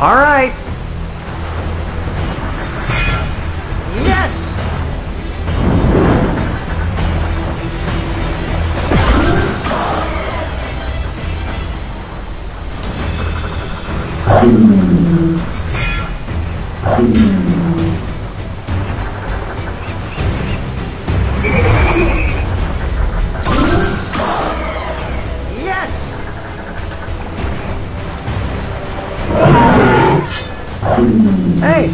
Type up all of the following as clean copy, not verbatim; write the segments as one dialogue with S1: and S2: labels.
S1: All right. Yes. Yes. Hey.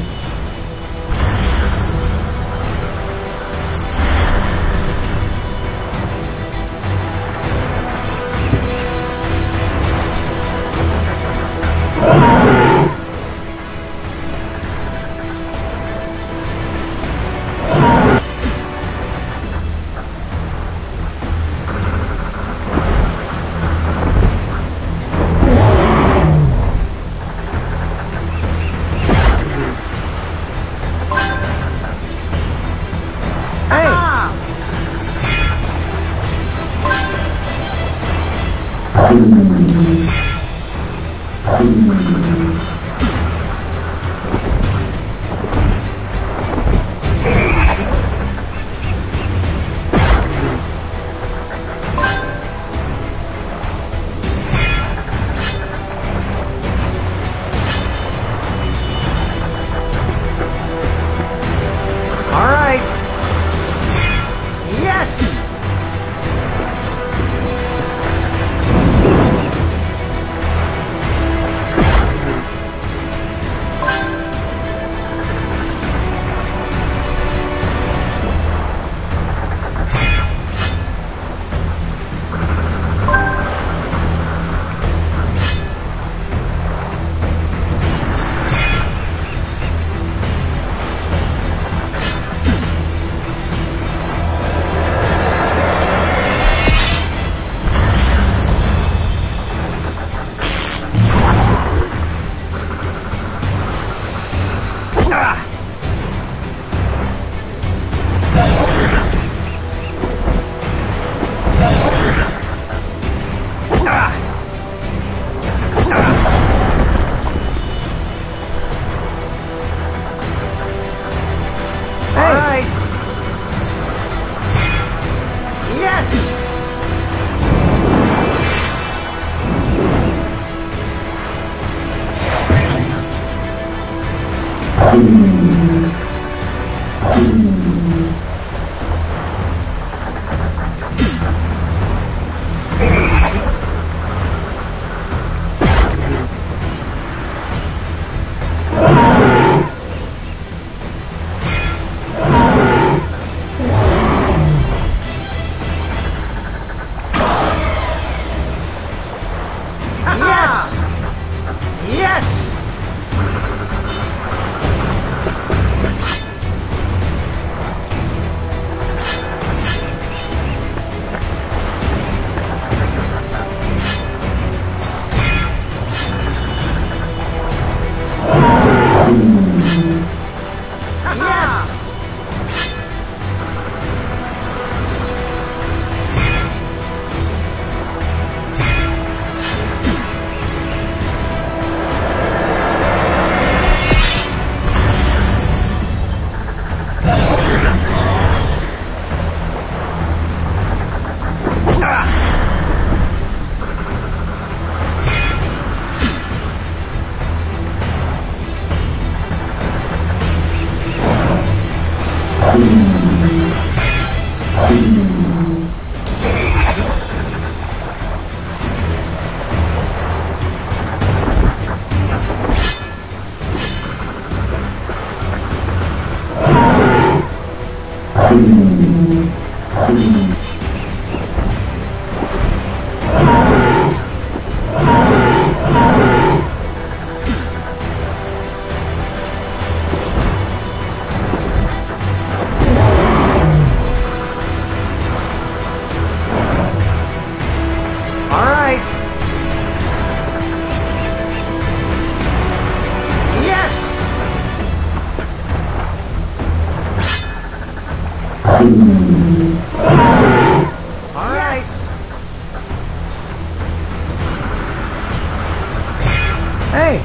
S1: All right. Yes. All right. Yes. Yes! Yes! Yes! All right. Yes. All right. Hey.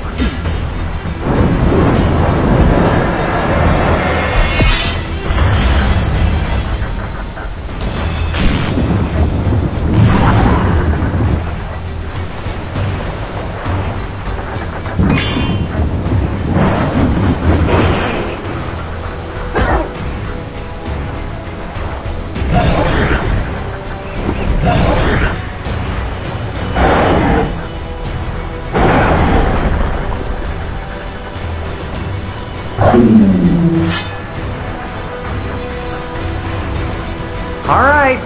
S1: All right.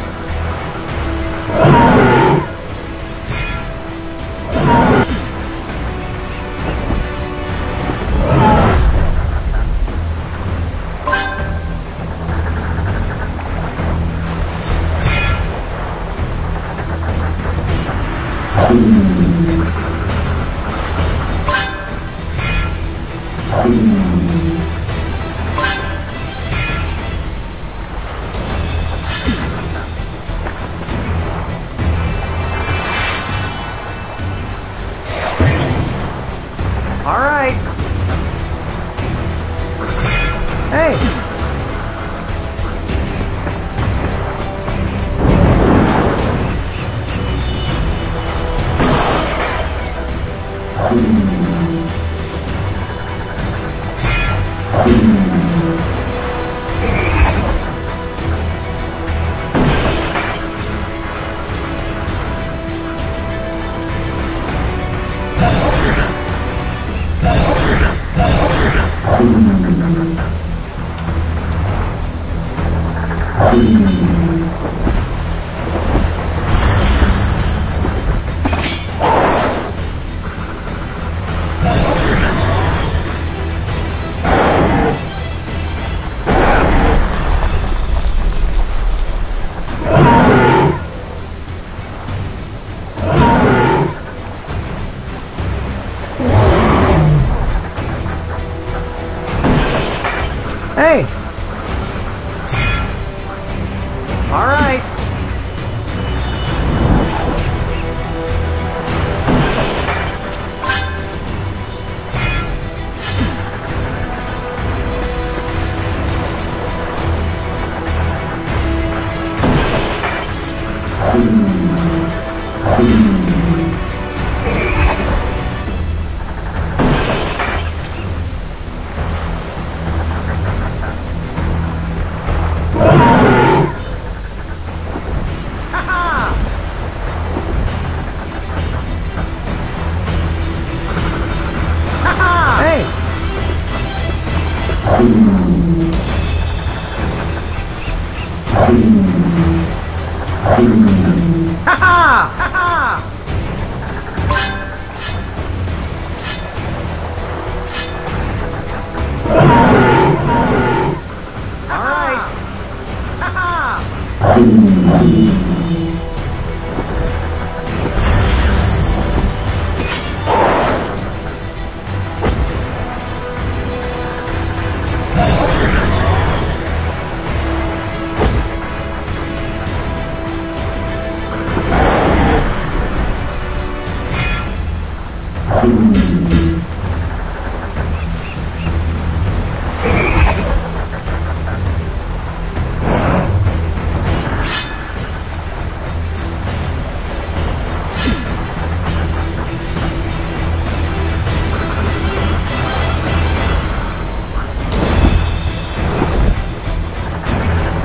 S1: All right. Hey.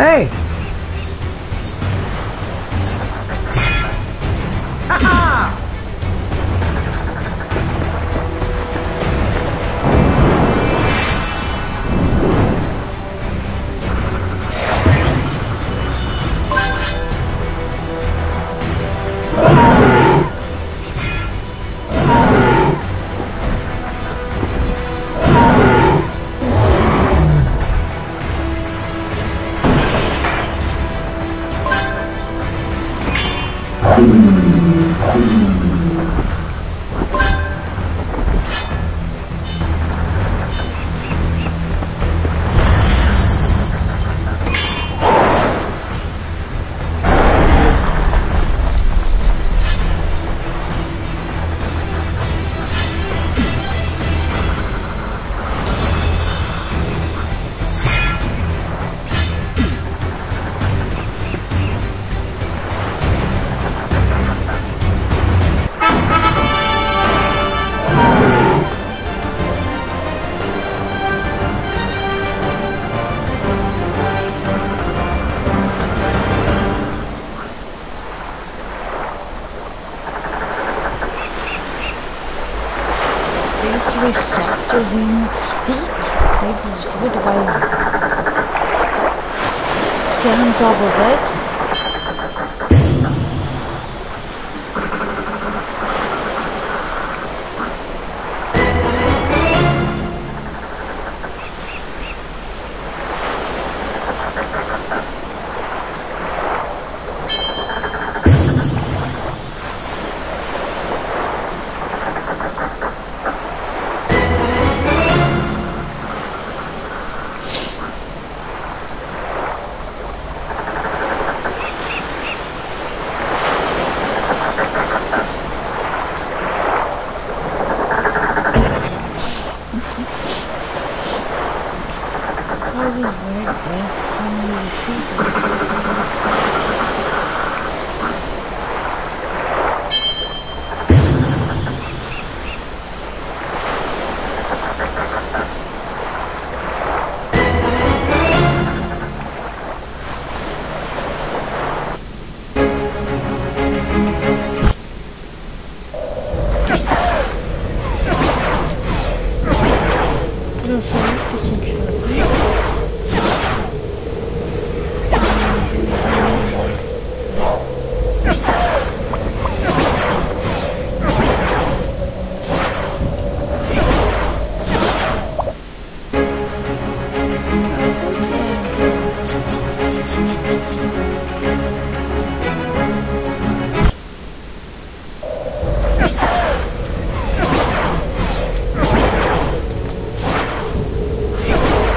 S1: Hey!
S2: These receptors in its feet, they destroyed while standing on top of it.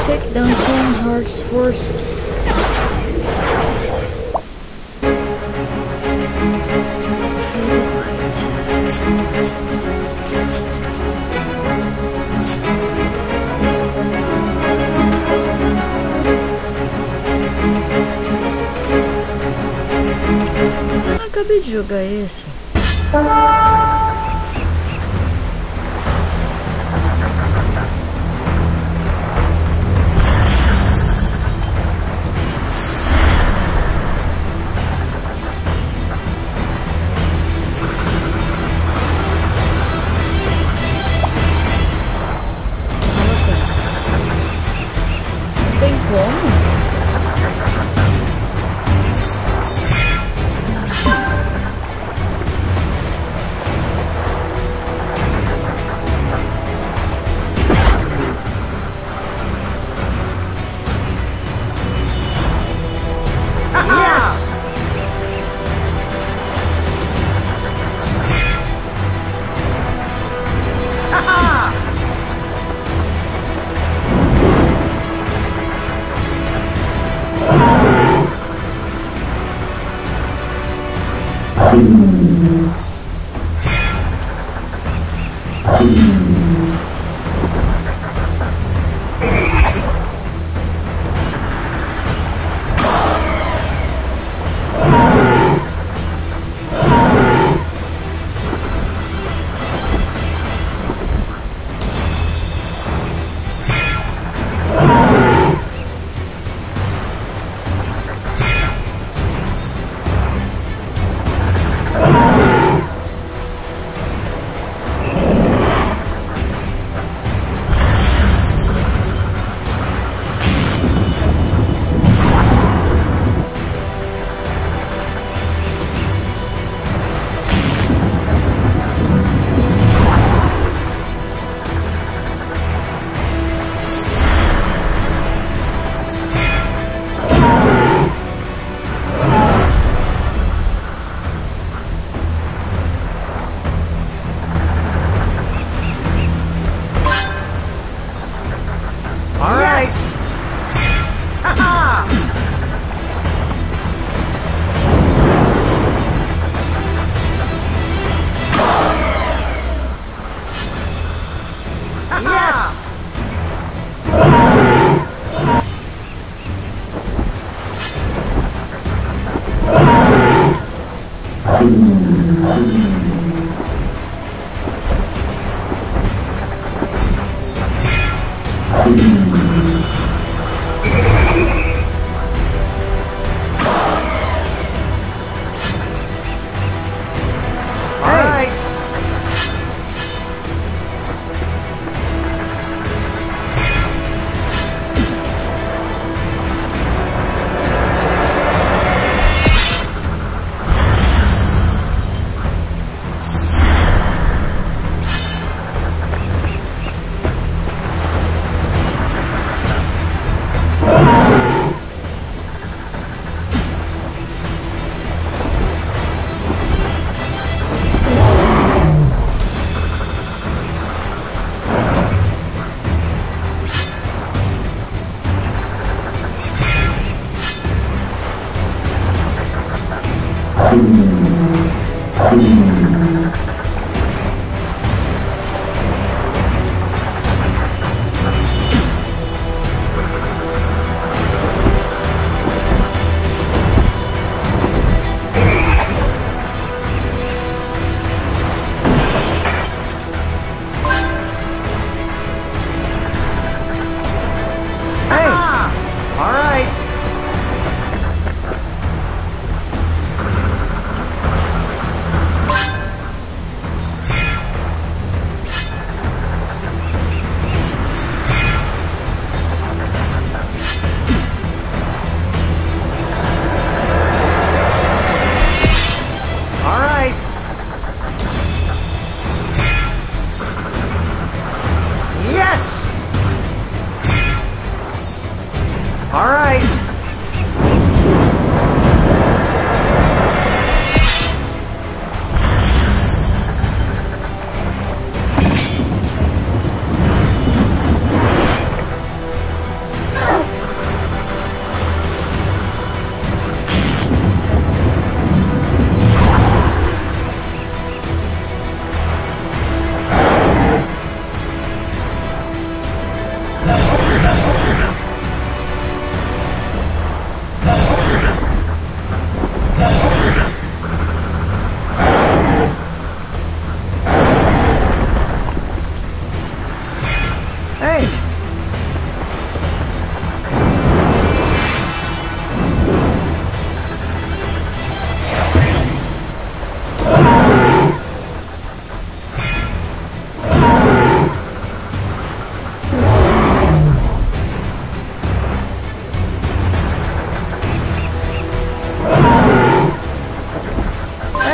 S2: Take down Stoneheart's forces. acabei de jogar esse. Não tem como?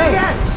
S1: Hey! Yes!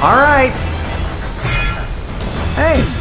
S1: All right. Hey.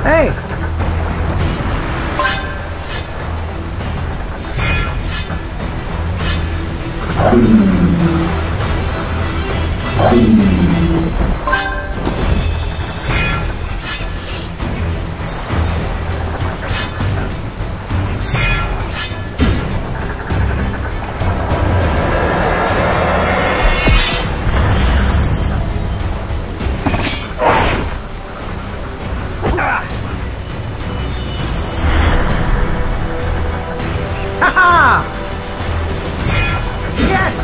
S1: Hey! Haha! Yes!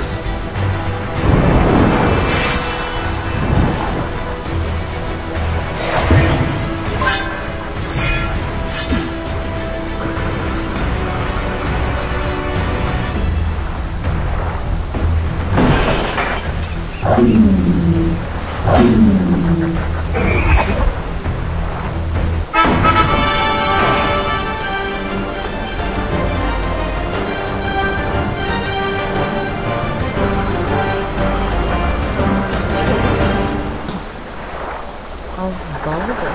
S2: Of Baldur.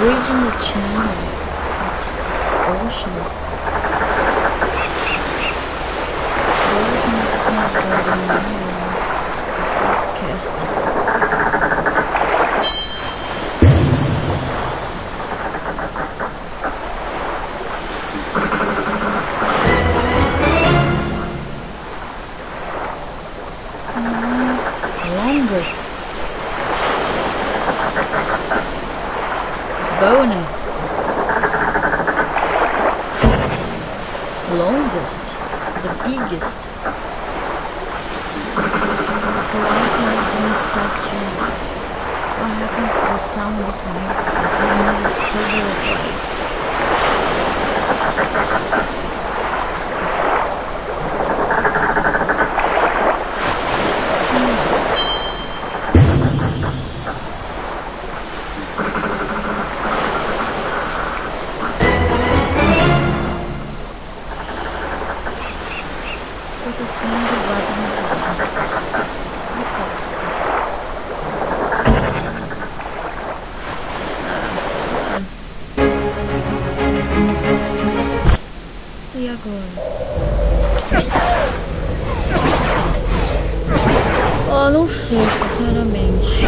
S2: Reaching the channel of ocean. Welcome to Driving Nowhere podcast. Longest boner. Longest, the biggest. Cloud consumes pasture. What happens to the sound it makes as it moves further away? Processando o bottom. E agora? Oh, não sei, sinceramente.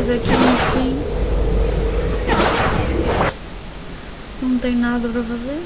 S2: Aqui no fim não tem nada pra fazer.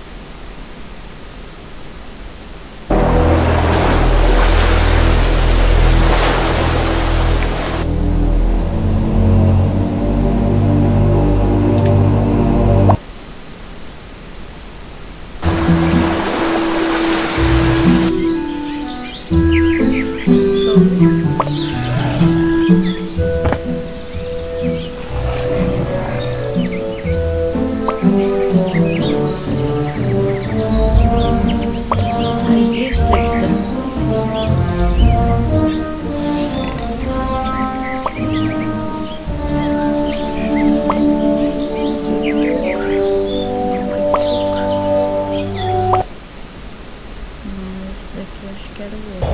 S2: Daqui eu acho que era o outro.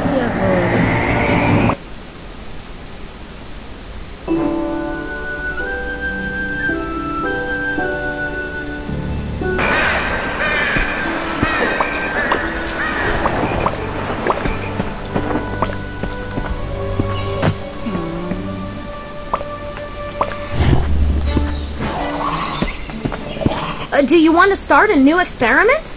S2: E agora?
S3: Do you want to start a new experiment?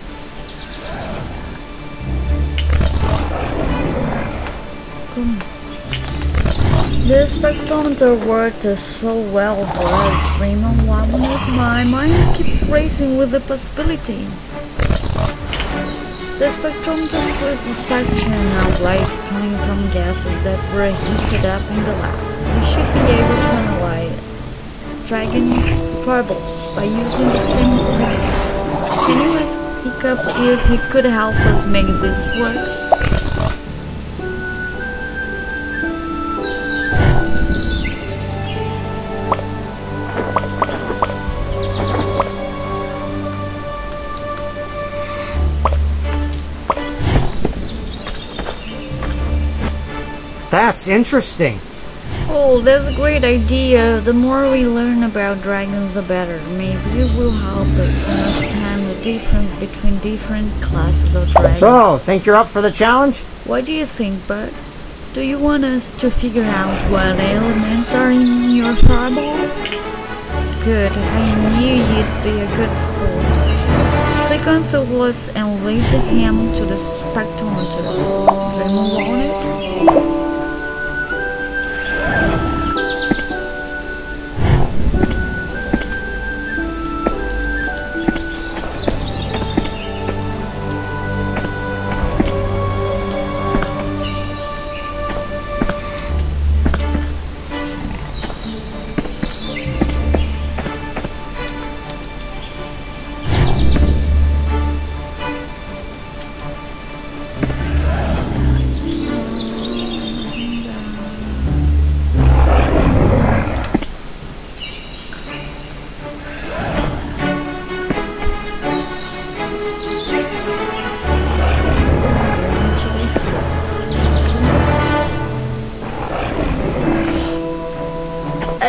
S2: The spectrometer worked so well for us, Raymond. Why not? My mind keeps racing with the possibilities. The spectrometer splits the spectrum of light coming from gases that were heated up in the lab. We should be able to analyze dragon fireballs by using the same technique. Can you ask Hiccup if he could help us make this work?
S1: That's interesting.
S2: Oh, that's a great idea. The more we learn about dragons, the better. Maybe it will help us understand the difference between different classes of dragons.
S1: So, think you're up for the challenge?
S2: What do you think, Bud? Do you want us to figure out what elements are in your fireball? Good. I knew you'd be a good sport. Click on Thoughtless and lead him to the spectrometer. Raymond on it?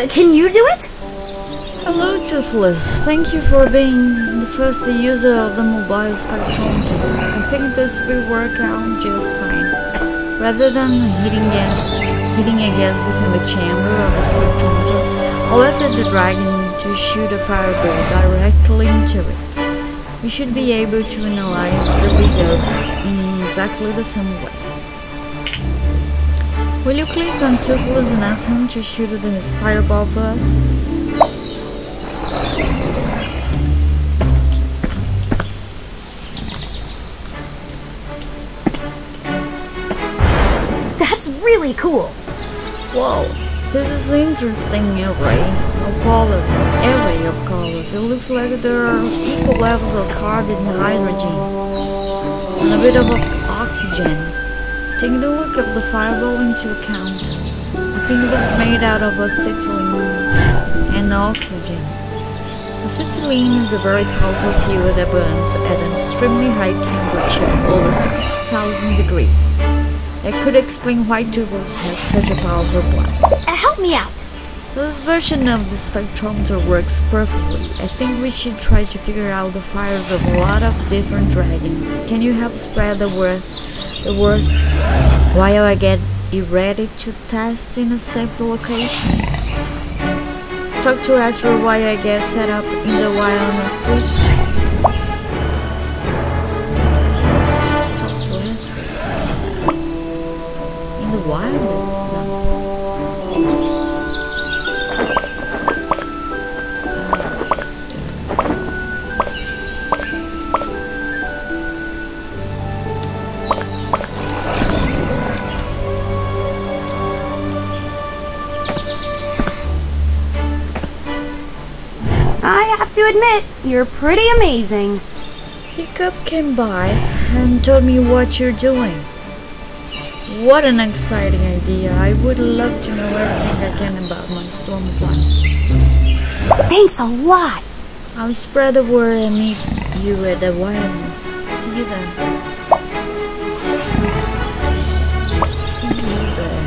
S3: Can you do it?
S2: Hello, Toothless. Thank you for being the first user of the mobile spectrometer. I think this will work out just fine. Rather than hitting a gas within the chamber of the spectrometer, I'll ask the dragon to shoot a fireball directly into it. We should be able to analyze the results in exactly the same way. Will you click on Toothless and ask him to shoot his fireball for us?
S3: That's really cool.
S2: Whoa, this is interesting array of colors. It looks like there are equal levels of carbon and hydrogen, and a bit of oxygen. Taking a look at the fireball into account, I think it is made out of acetylene and oxygen. Acetylene is a very powerful fuel that burns at an extremely high temperature, over 6,000 degrees. That could explain why Toothless has such a powerful blast.
S3: Help me out.
S2: This version of the spectrometer works perfectly. I think we should try to figure out the fires of a lot of different dragons. Can you help spread the word while I get you ready to test in a safe locations? Talk to Astro while I get set up in the wilderness, please. Talk to Astro. In the wilderness now.
S3: I have to admit, you're pretty amazing.
S2: Hiccup came by. and told me what you're doing. What an exciting idea. I would love to know everything I can about my Stormfly.
S3: Thanks a lot.
S2: I'll spread the word and meet you at the Wildlands. See you then. See you there.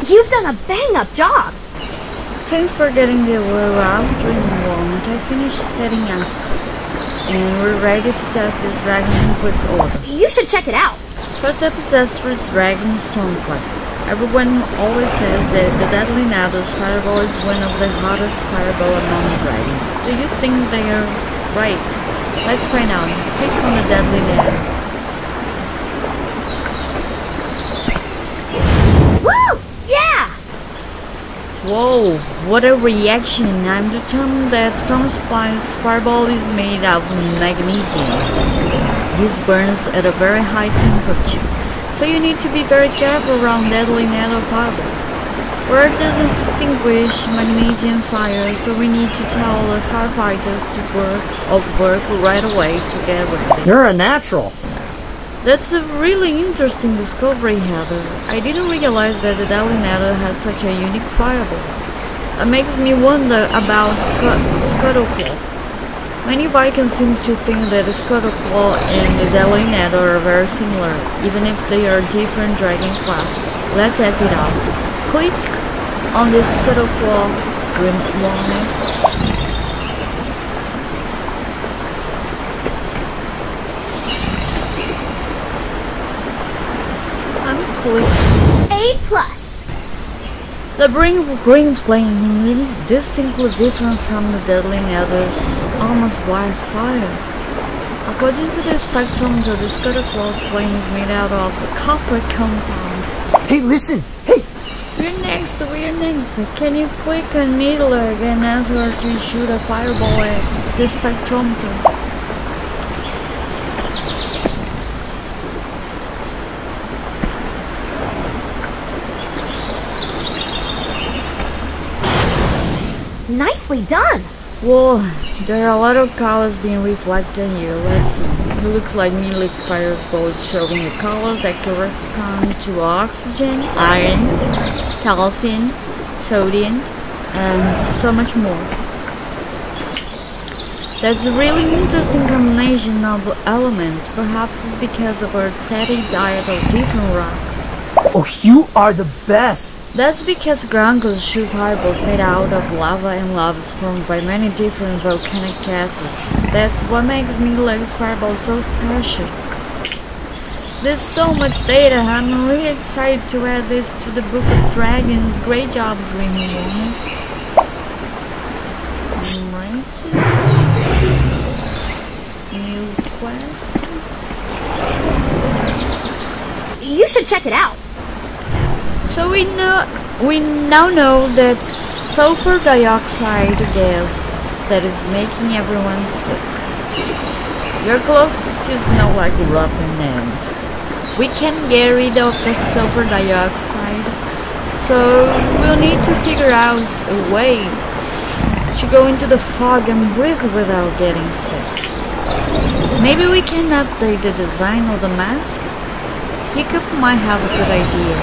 S3: You've done a bang-up job.
S2: Thanks for getting the wheel out during the moment. I finished setting up, and we're ready to test this dragon in quick order.
S3: You should check it out.
S2: First up is Astra's Dragon Stormfly. Everyone always says that the Deadly Nados fireball is one of the hottest fireball among dragons. Do you think they are right? Let's find out. Click on the Deadly Nado.
S3: Woo! Yeah!
S2: Whoa, what a reaction. I'm determined that Stormfly's fireball is made out of magnesium. This burns at a very high temperature, so you need to be very careful around Deadly Nado fireballs. Word doesn't extinguish magnesium fire, so we need to tell the firefighters to work right away to get ready.
S1: You're a natural.
S2: That's a really interesting discovery, Heather. I didn't realize that the Deadly Nado had such a unique fireball. It makes me wonder about Scuttleclaw. Many Vikings seem to think that the Scuttleclaw and the Deadly Nado are very similar, even if they are different dragon classes. Let's test it out. Click on the Scuttleclaw Grimlock.
S3: A+.
S2: The green flame, distinctly different from the Deadly Nado's almost wildfire. According to the spectrometer, the Scuttleclaw's flame is made out of a copper compound.
S1: Hey, listen! Hey!
S2: We're next. Can you click on Needler and ask her to shoot a fireball at the spectrometer?
S3: Nicely done.
S2: Whoa, there are a lot of colors being reflected here. Let's see. It looks like metallic fireballs showing the colors that correspond to oxygen, iron, calcium, sodium, and so much more. That's a really interesting combination of elements. Perhaps it's because of our static diet of different rocks.
S1: Oh, you are the best!
S2: That's because Gronkos shoot fireballs made out of lava, and lava is formed by many different volcanic gases. That's what makes Needler's fireball so special. There's so much data. I'm really excited to add this to the Book of Dragons. Great job, Dreamy Woman. Right. New quest.
S3: You should check it out.
S2: So we now know that sulfur dioxide gas that is making everyone sick. Your clothes still smell like rotten ends. We can get rid of the sulfur dioxide, so we'll need to figure out a way to go into the fog and breathe without getting sick. Maybe we can update the design of the mask? Hiccup might have a good idea.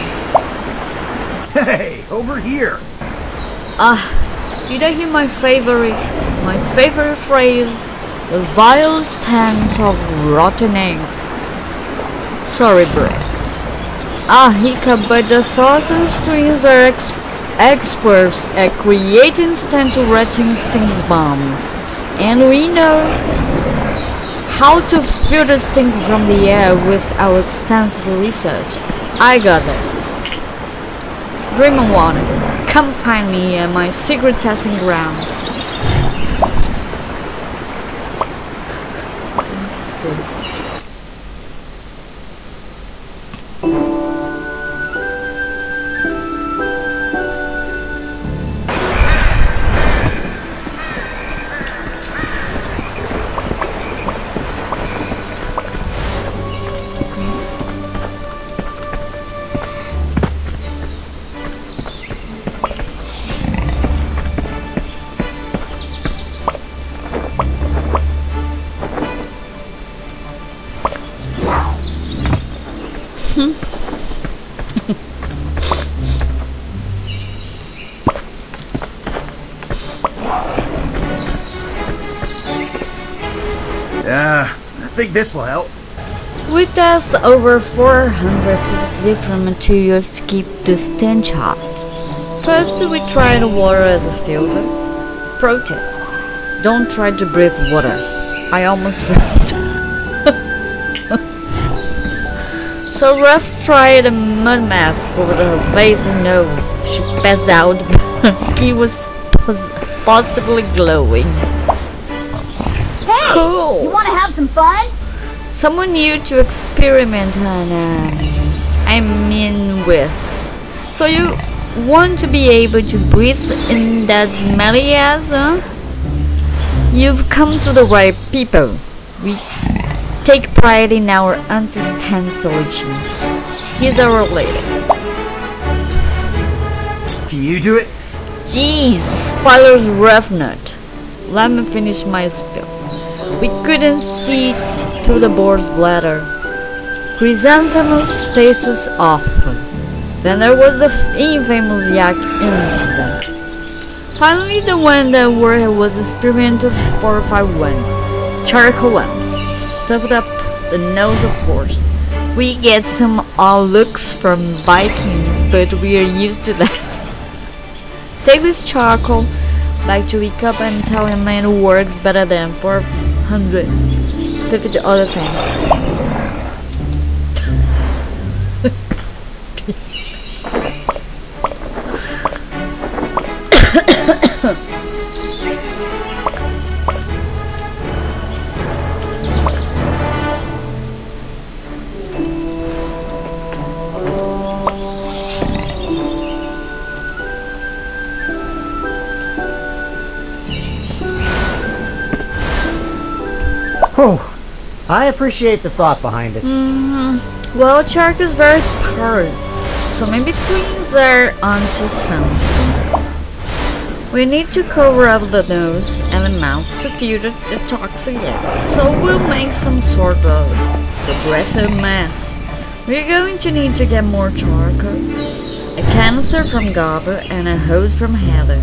S1: Hey, over here.
S2: Did I hear my favorite phrase? The vile stench of rotten eggs. Sorry, bro. Hiccup, but the Thornton's twins are experts at creating stench-retching stink bombs. And we know how to filter stink from the air with our extensive research. I got this. Dreamer wanted. Come find me at my secret testing ground.
S1: I think this will help.
S2: We test over 450 different materials to keep the stench out. First, we tried water as a filter. Pro tip: don't try to breathe water. I almost drowned. So Ruth tried a mud mask over her face and nose. She passed out, but her skin was positively glowing.
S3: Hey!
S2: Cool.
S3: You want to have some fun?
S2: Someone new to experiment on, with. So you want to be able to breathe in that smelly ass, huh? You've come to the right people. We take pride in our anti-stench solutions. Here's our latest.
S1: Can you do it?
S2: Jeez, spoilers rough nut. Let me finish my spill. We couldn't see through the boar's bladder. Chrysanthemum stasis off. Then there was the infamous yak incident. Finally, the one that was experimented 451. Charcoal ones. Stuffed up the nose, of course. We get some odd looks from Vikings, but we are used to that. Take this charcoal back to Hiccup and tell him it works better than 450 other things.
S1: Oh, I appreciate the thought behind it.
S2: Well, Shark is very porous, so maybe twins are onto something. We need to cover up the nose and the mouth to filter the toxic gas, so we'll make some sort of aggressive mess. We're going to need to get more charcoal, a canister from Gobber, and a hose from Heather.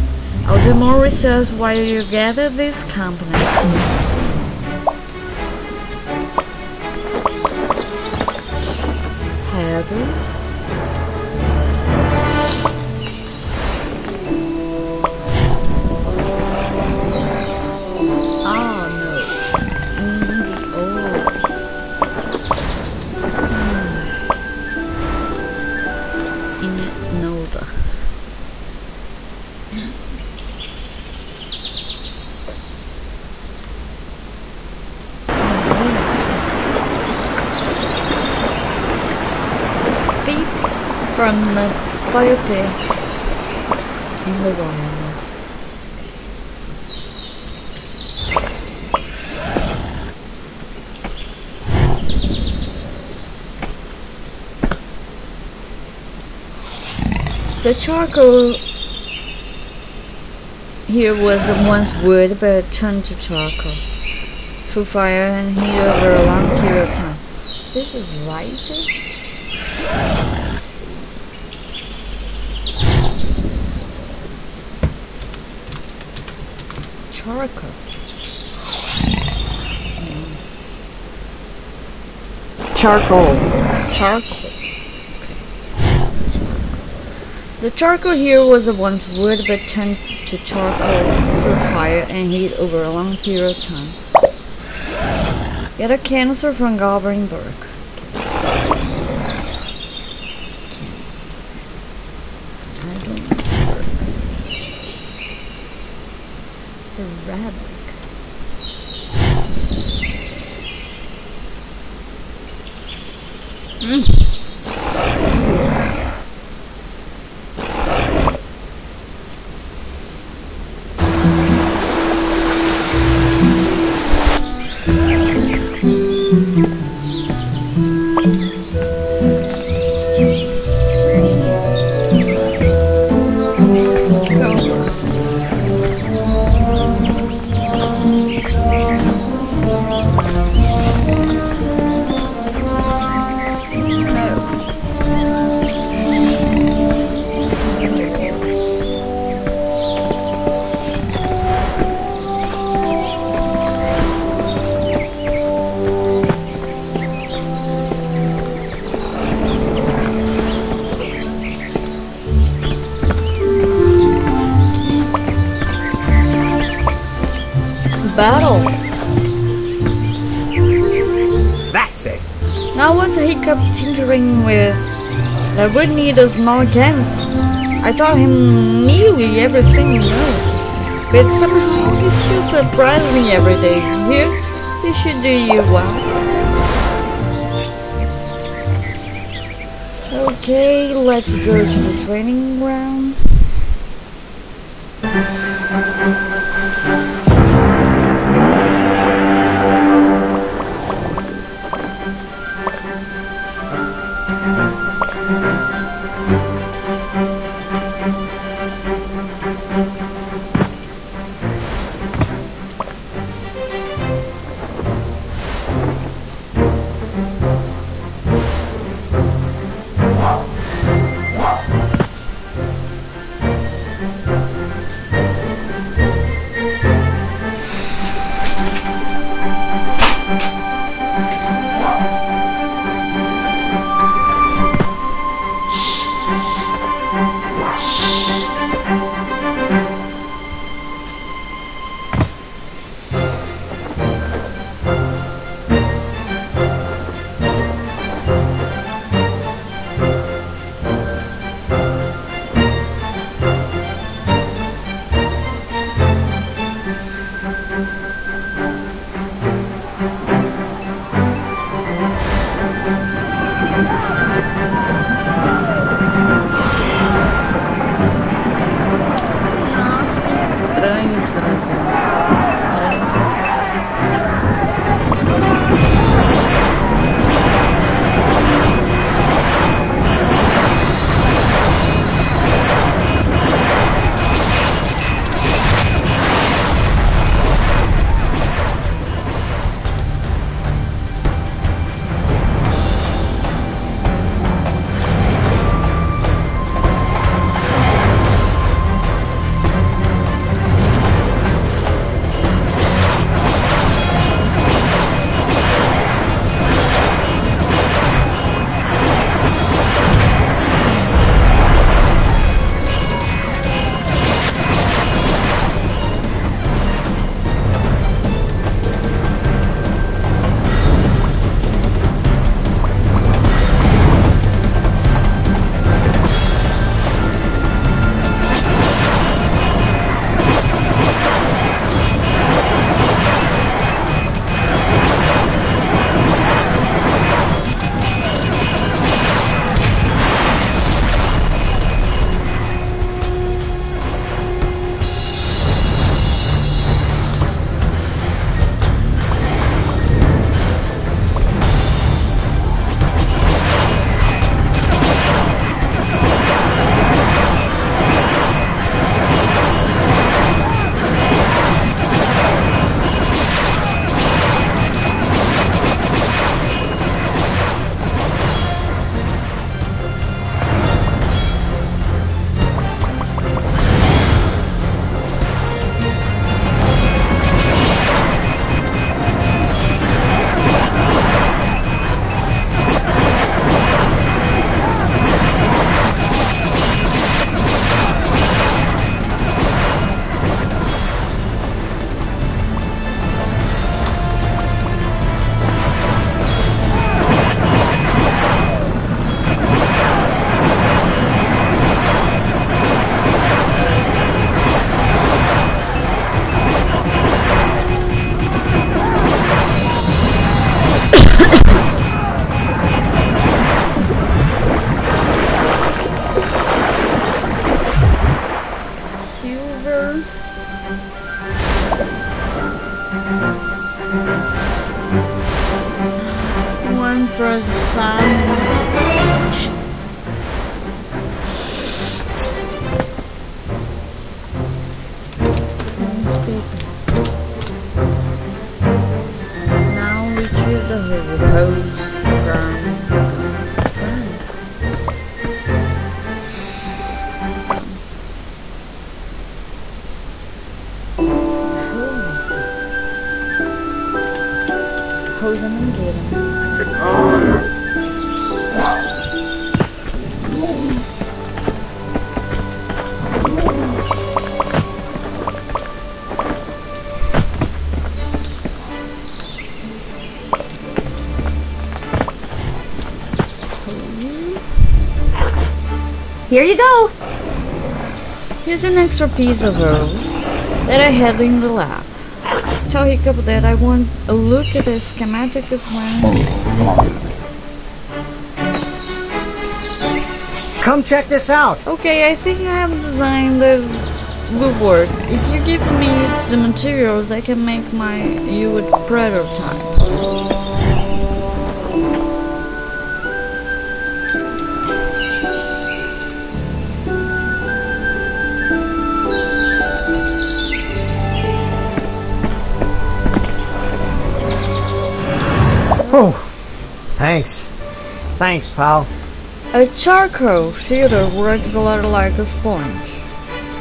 S2: I'll do more research while you gather these components. Heather? From the fire pit in the wires. The charcoal here was once wood but turned to charcoal. through fire and heat over a long period of time. This is lighter? Let's see. Charcoal. Charcoal. Charcoal. The charcoal here was once wood but turned to charcoal through fire and heat over a long period of time. Get a canister from Gothenburg. Canister. I don't remember. The rabbit. Battle.
S1: That's it.
S2: Now once he kept tinkering with that would need a small canister. I taught him nearly everything he knows, but somehow he still surprises me every day. Here, this should do you well. Okay, let's go to the training ground. as a sandwich. Now retrieve the hose from friend. Hose and engagement.
S3: Here you go.
S2: Here's an extra piece of hose that I had in the lab. Tell Hiccup that I want a look at the schematic as well.
S1: Come check this out.
S2: Okay, I think I have designed the woodwork. If you give me the materials, I can make you a prototype.
S1: Oh, thanks. Thanks, pal.
S2: A charcoal filter works a lot like a sponge.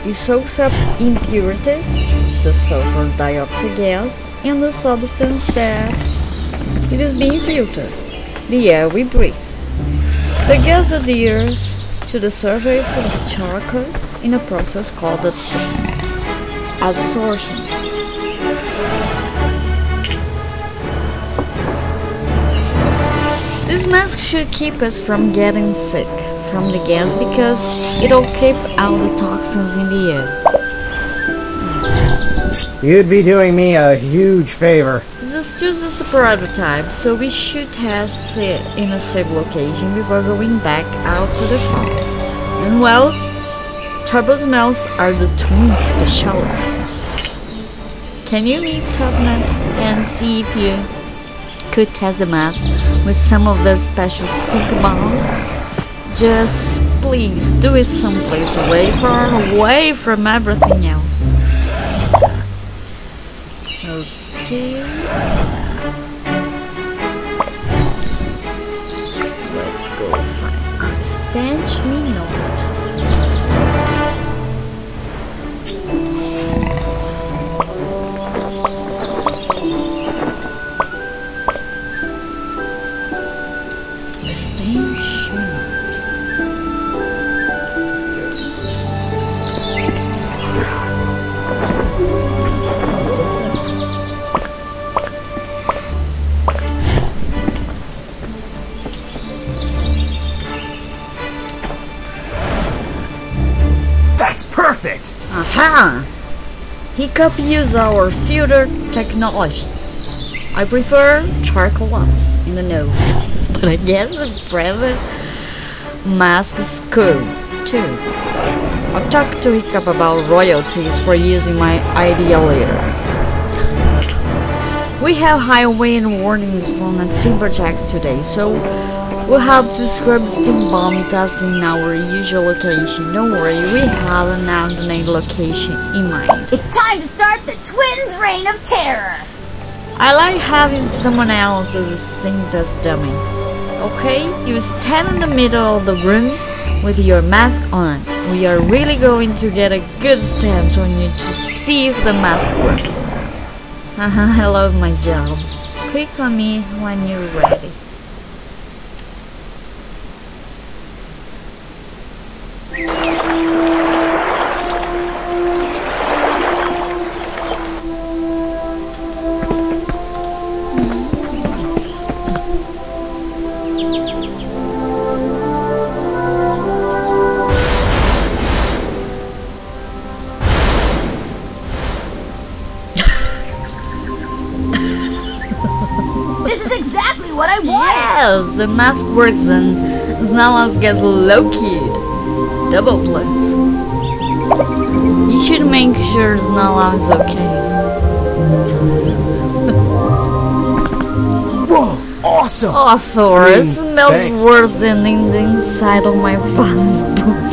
S2: It soaks up impurities, the sulfur dioxide gas, and the substance that it is being filtered, the air we breathe. The gas adheres to the surface of the charcoal in a process called adsorption. This mask should keep us from getting sick from the gas because it'll keep out the toxins in the air.
S1: You'd be doing me a huge favor.
S2: This is just a prototype, so we should test it in a safe location before going back out to the farm. And well, turbo smells are the twin specialty. Can you meet Topnet and see if you could test the mask with some of their special stink bomb? Just please do it someplace far away from everything else. Okay. Let's go find a stench me note.
S1: That's perfect!
S2: Aha! Hiccup use our filter technology. I prefer charcoal lumps in the nose, but I guess the private mask is cool too. I'll talk to Hiccup about royalties for using my idea later. We have highway warnings from the timber jacks today, so we'll have to scrub steam bomb testing in our usual location. Don't worry, we have an alternate location in mind.
S3: It's time to start the twins' reign of terror.
S2: I like having someone else as a stink dust dummy. Okay, you stand in the middle of the room with your mask on. We are really going to get a good stance on you to see if the mask works. I love my job. Click on me when you're ready.
S3: What I want.
S2: Yes, the mask works and Snarlax gets low-keyed. Double plus. You should make sure Snarlax is okay.
S1: Whoa, awesome! awesome!
S2: Arthur, it smells
S1: thanks.
S2: worse than in the inside of my father's booth.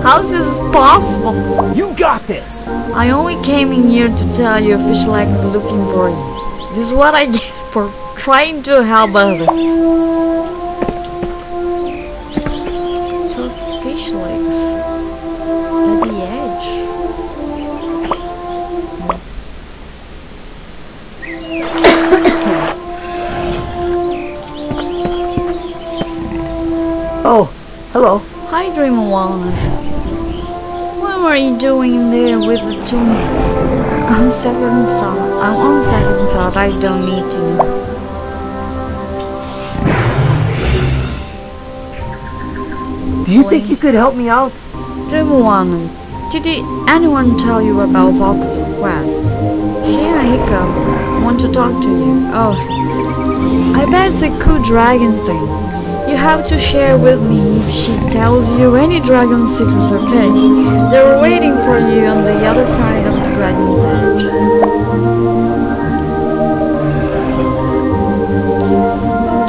S2: How is this possible?
S1: You got this!
S2: I only came in here to tell you Fish Leg is looking for you. This is what I get for trying to help others. Took fish legs at the edge.
S1: Oh, hello.
S2: Hi, Dream Walnut. What were you doing in there with the twins? On second thought, I don't need to know.
S1: Do you think you could help me out?
S2: Dream Walnut, did anyone tell you about Volka's request? She and Hiccup want to talk to you. Oh, I bet it's a cool dragon thing. You have to share with me if she tells you any dragon secrets, okay? They were waiting for you on the other side of the dragon's edge.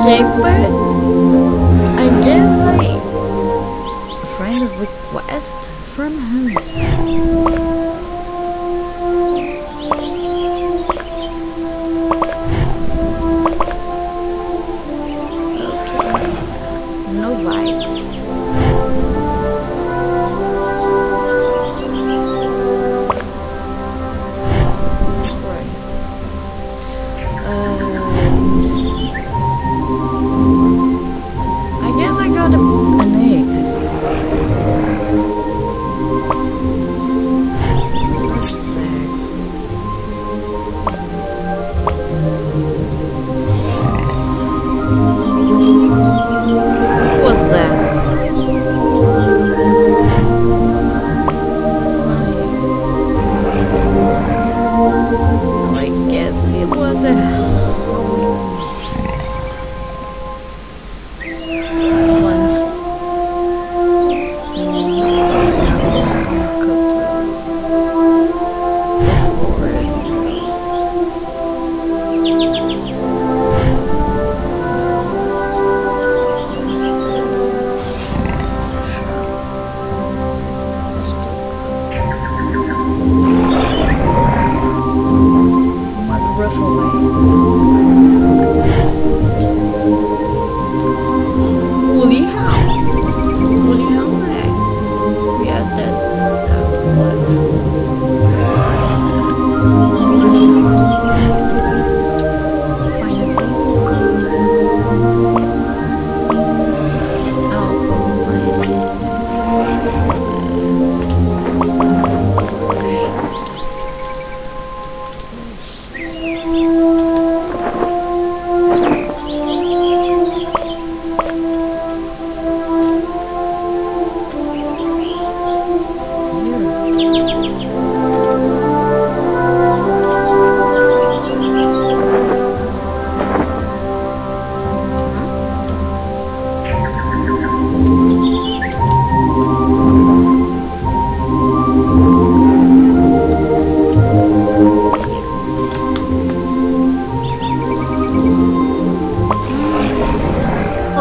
S2: Okay, but I guess a friend of request from whom? No rights. Right. I guess I got an egg. What's that? What's that? It's not you. I guess it was a once. Holy hell! Holy hell, man! Yeah, that's how it was. Find a book.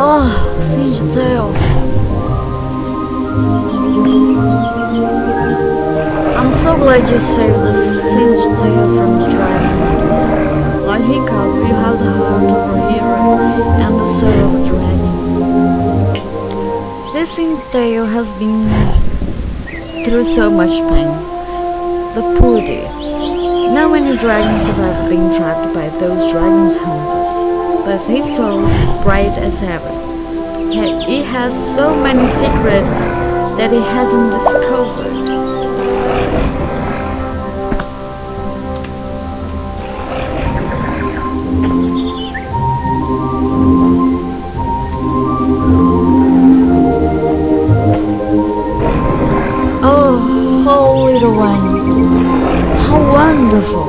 S2: Oh, Singe Tail. I'm so glad you saved the Singe Tail from the dragon. Like Hiccup, you have the heart of a hero and the soul of a dragon. This Singe Tail has been through so much pain. The poor dear. Not many dragons have ever been trapped by those dragons' hunters, but his soul's bright as ever. He has so many secrets that he hasn't discovered. Oh, little one, how wonderful!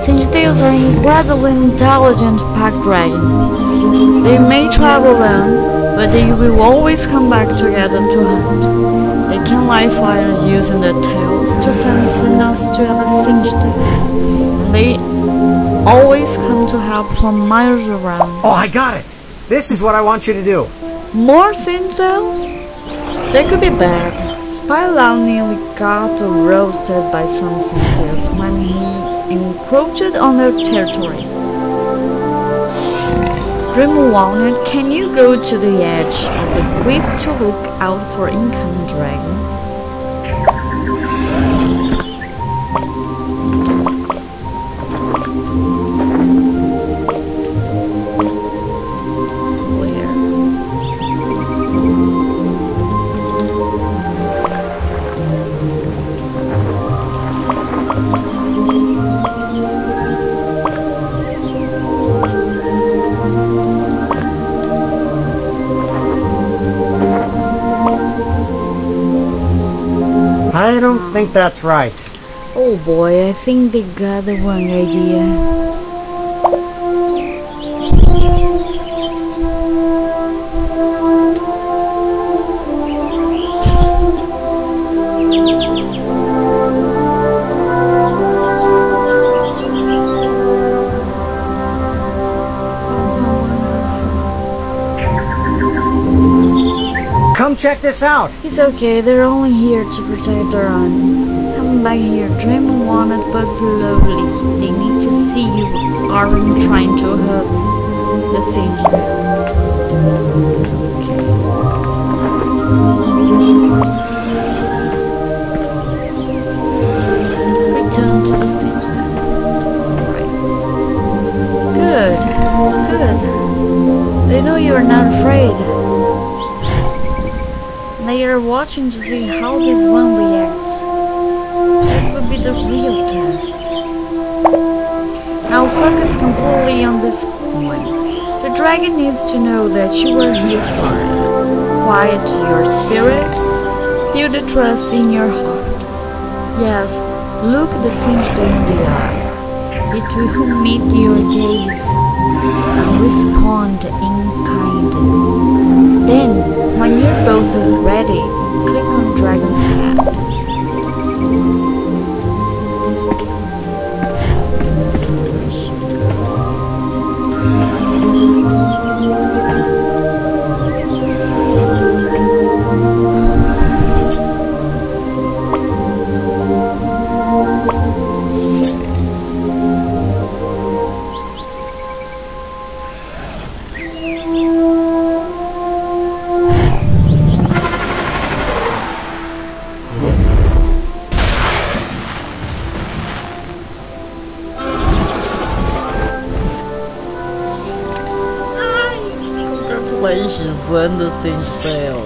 S2: Singe Tails are incredibly intelligent pack dragon. They may travel alone, but they will always come back together to hunt. They can light fires using their tails to send signals to other Singe Tails. always come to help from miles around.
S1: Oh, I got it. This is what I want you to do.
S2: More Sintails? They could be bad. Spylau nearly got roasted by some Sintails when he encroached on their territory. Dream Walnut, can you go to the edge of the cliff to look out for incoming dragons?
S1: I don't think that's right.
S2: Oh boy, I think they got the wrong idea.
S1: Come check this out.
S2: It's okay, they're only here to protect their own. Come back here, Dream Walnut, but slowly. They need to see you aren't trying to hurt the Singed. Okay. Return to the Singed. Alright. Good. They know you are not afraid. They are watching to see how this one reacts. That will be the real test. Now focus completely on this one. The dragon needs to know that you are here for it. Quiet your spirit. Feel the trust in your heart. Yes, look the Singed in the eye. It will meet your gaze and respond in kind. Then, when you're both ready, click on Dragon's Head. Congratulations, when the Singed fail.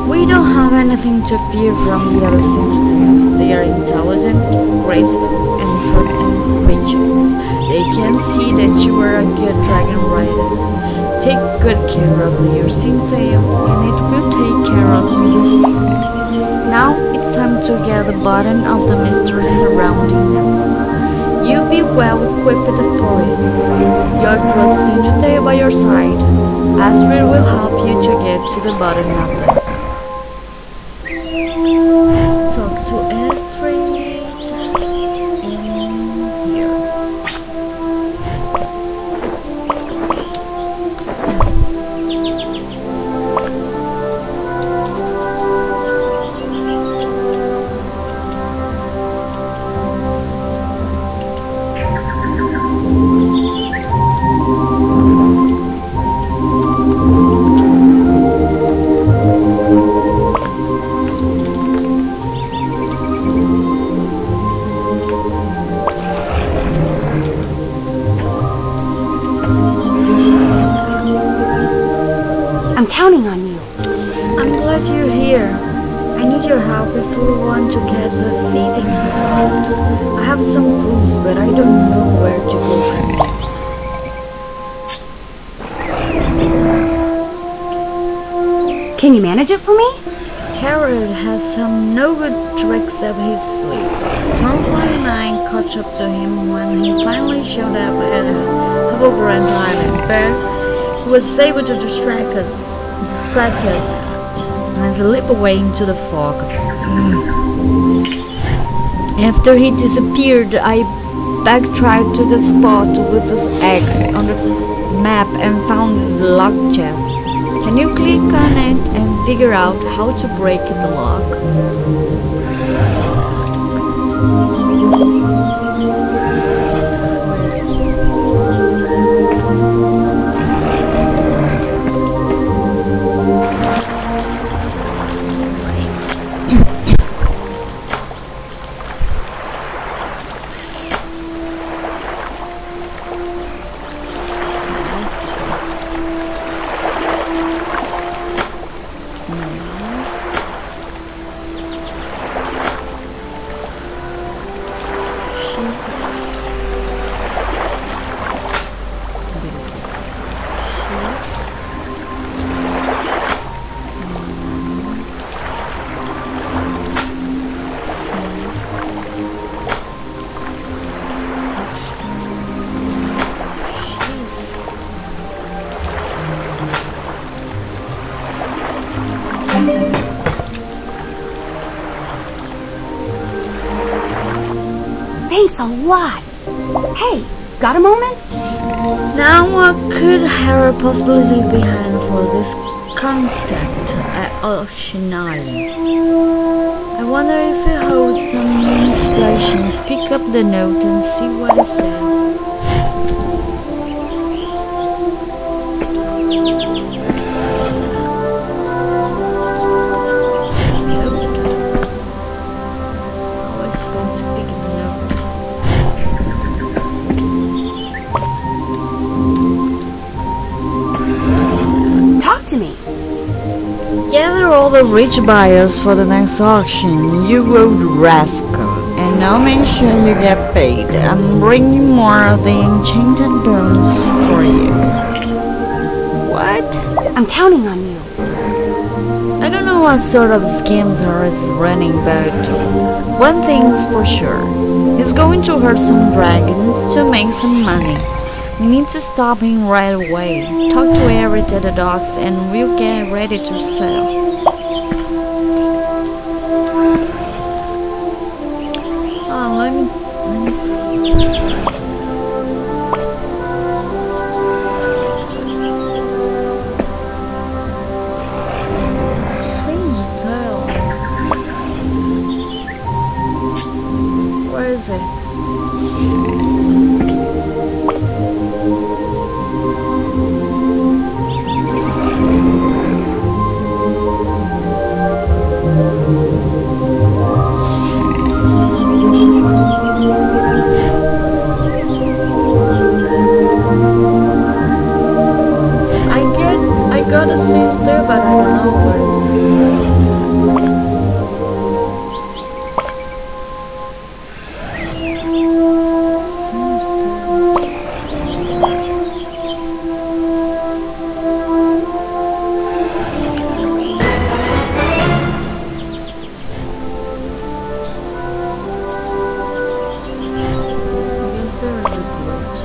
S2: We don't have anything to fear from the other Singed. They are intelligent, graceful, and trusting creatures. They can see that you are a good dragon rider. Take good care of your Singtail, and it will take care of you. Now it's time to get the bottom of the mystery surrounding us. You'll be well equipped for it. With your trusty Singtail by your side, Astrid will help you to get to the bottom of this. Talk to Astrid in here.
S3: I'm counting on you.
S2: I'm glad you're here. I need your help if we want to catch the thieving Herald. I have some clues, but I don't know where to go from here.
S3: Can you manage it for me?
S2: Harold has some no-good tricks up his sleeves. Stormfly and I caught up to him when he finally showed up at Hovergrant Island, but he was able to distract us and slip away into the fog. After he disappeared, I backtracked to the spot with this X on the map and found this lock chest. Can you click on it and figure out how to break the lock?
S3: Thanks a lot. Hey, got a moment?
S2: Now what could Harry possibly leave behind for this contact at Ocean Island? I wonder if he holds some inspirations. Pick up the note and see what it says. Gather all the rich buyers for the next auction. You wrote rascal, and now make sure you get paid. I'm bringing more of the enchanted bones for you. What?
S3: I'm counting on you.
S2: I don't know what sort of schemes Horace is running, but one thing's for sure. He's going to hurt some dragons to make some money. We need to stop him right away. Talk to Eric at the docks and we'll get ready to sail. Let me see. Where is it? I got a seat there, but I don't know where it I guess there is a glitch.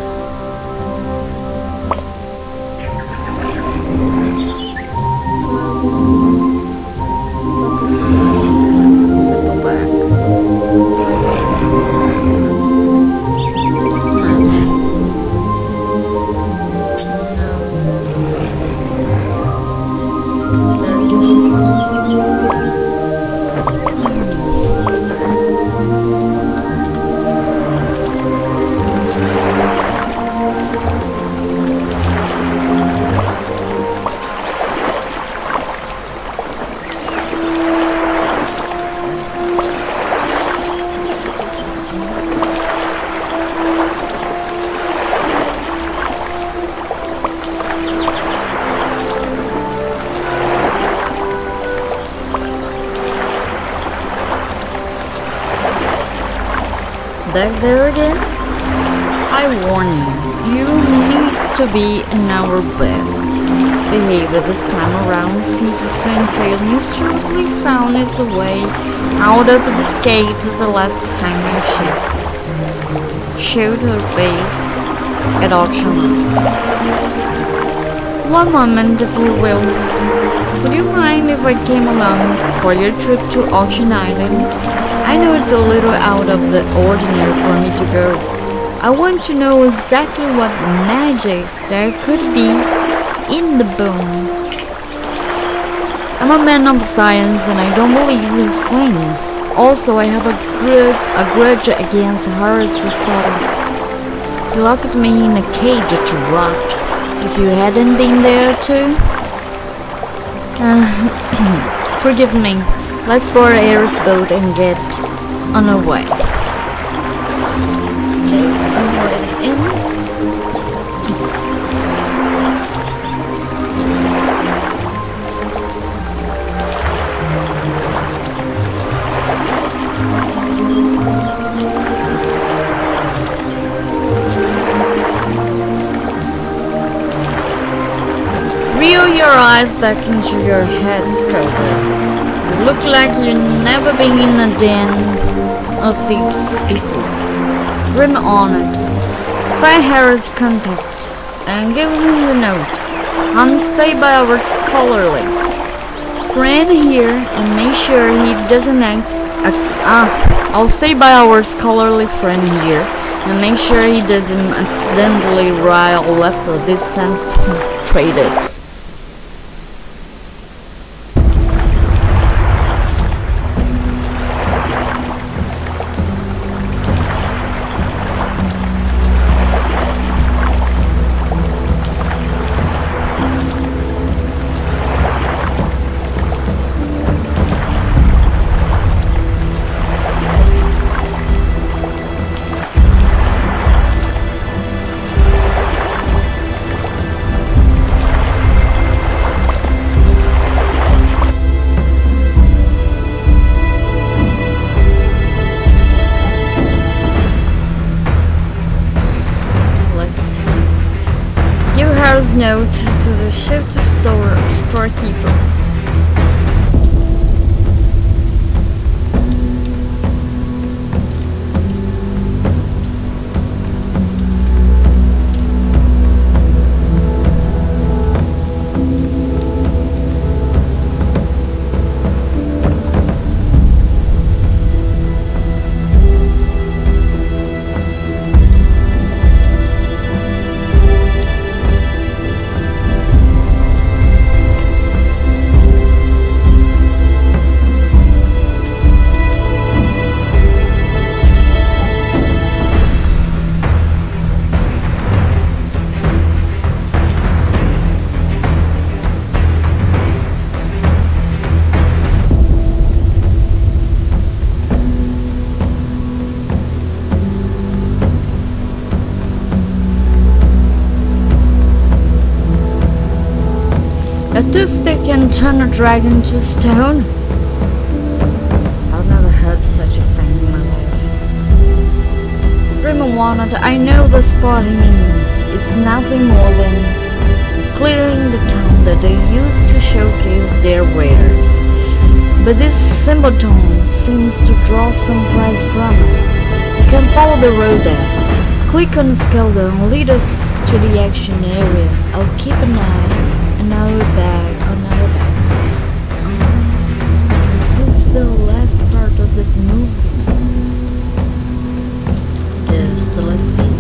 S2: Back there again? I warn you, you need to be in our best behavior this time around, since the Swintail mysteriously found its way out of this gate the last time she showed her face at auction. One moment, if you will. Would you mind if I came along for your trip to Auction Island? I know it's a little out of the ordinary for me to go. I want to know exactly what magic there could be in the bones. I'm a man of science and I don't believe his claims. Also, I have a grudge against Harris Society. He locked me in a cage to rot. If you hadn't been there too. Forgive me. Let's board Air's boat and get on our way. Okay, I'm already in. Reel your eyes back into your head, Scoper. You look like you've never been in a den of thieves before. Rim on it. Find Harris' contact and give him the note. And stay by our scholarly friend here and make sure he doesn't I'll stay by our scholarly friend here and make sure he doesn't accidentally rile up these sensitive traders. Note to the shift storekeeper. A toothpick can turn a dragon to stone? I've never heard such a thing in my life. Raymond wanted, I know the spot he means. It's nothing more than clearing the town that they use to showcase their wares. But this simpleton seems to draw some prize from it. You can follow the road there. Click on Skelda and lead us to the action area. I'll keep an eye on our bags. Is this the last part of the movie? Yes, the last scene.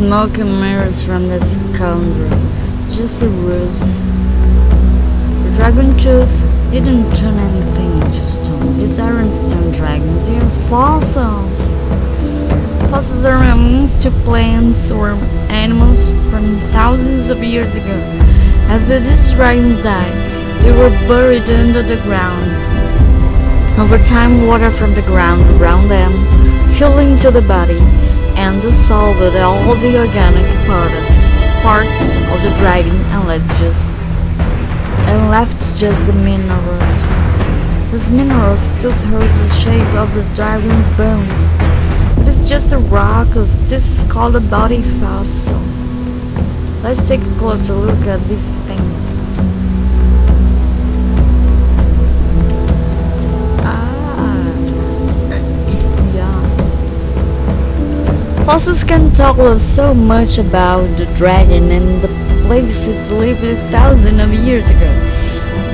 S2: smoke and mirrors from that scoundrel. It's just a ruse. The dragon tooth didn't turn anything into stone. These aren't stone dragons, they are fossils. Fossils are remains to plants or animals from thousands of years ago. After these dragons died, they were buried under the ground. Over time, water from the ground around them filled into the body and dissolved all the organic parts of the dragon and left just the minerals. These minerals still hold the shape of the dragon's bone, but it's just a rock. This is called a body fossil. Let's take a closer look at these things. Fossils can tell us so much about the dragon and the place it lived thousands of years ago.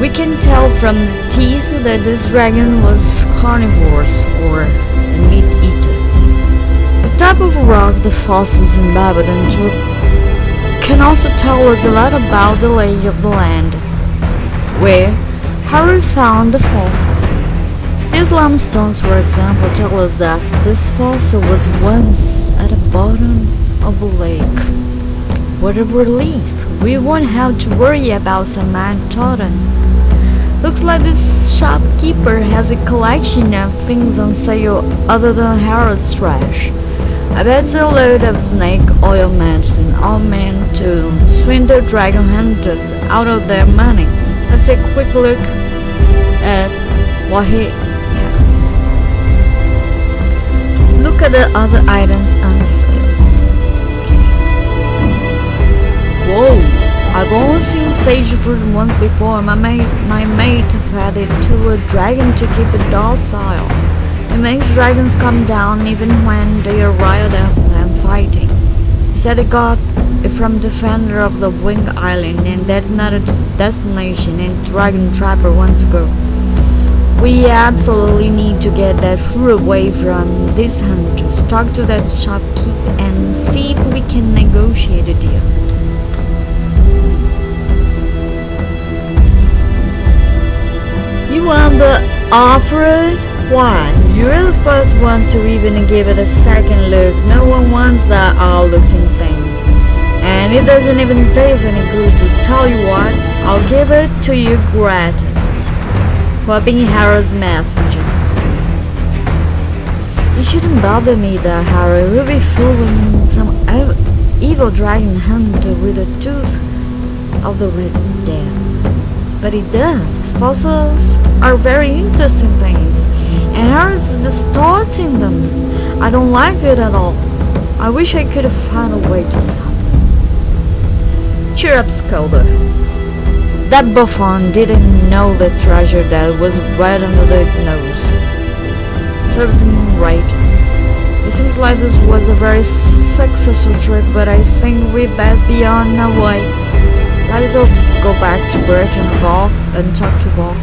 S2: We can tell from the teeth that this dragon was carnivorous or a meat eater. The type of rock the fossils in Babylon took can also tell us a lot about the lay of the land, where Harry found the fossil. These limestones, for example, tell us that this fossil was once at the bottom of a lake. What a relief! We won't have to worry about some man Totem. Looks like this shopkeeper has a collection of things on sale other than Harrod's trash. I bet it's a load of snake oil medicine, all meant to swindle dragon hunters out of their money. Let's take a quick look at what he has. Look at the other items on sale. Okay. Whoa! I've only seen sage fruit once before. My mate fed it to a dragon to keep it docile. It makes dragons come down even when they are riled up and fighting. He said he got it from the founder of the Wing Island, and that's not a destination and Dragon Trapper wants to go. We absolutely need to get that fruit away from these hunters. Talk to that shopkeeper and see if we can negotiate a deal. You want the offer? Why? You're the first one to even give it a second look. No one wants that odd-looking thing. And it doesn't even taste any good. To tell you what, I'll give it to you gratis for being Harry's messenger. You shouldn't bother me there, Harry. We'll be fooling some evil dragon hunter with a tooth of the Red Death. But it does. Fossils are very interesting things, and Harry's distorting them. I don't like it at all. I wish I could have found a way to stop it. Cheer up, Scolder. That buffoon didn't know the treasure that was right under the nose. Serves him right. It seems like this was a very successful trip, but I think we best be on our way. Let's all go back to Burke and talk to Volk.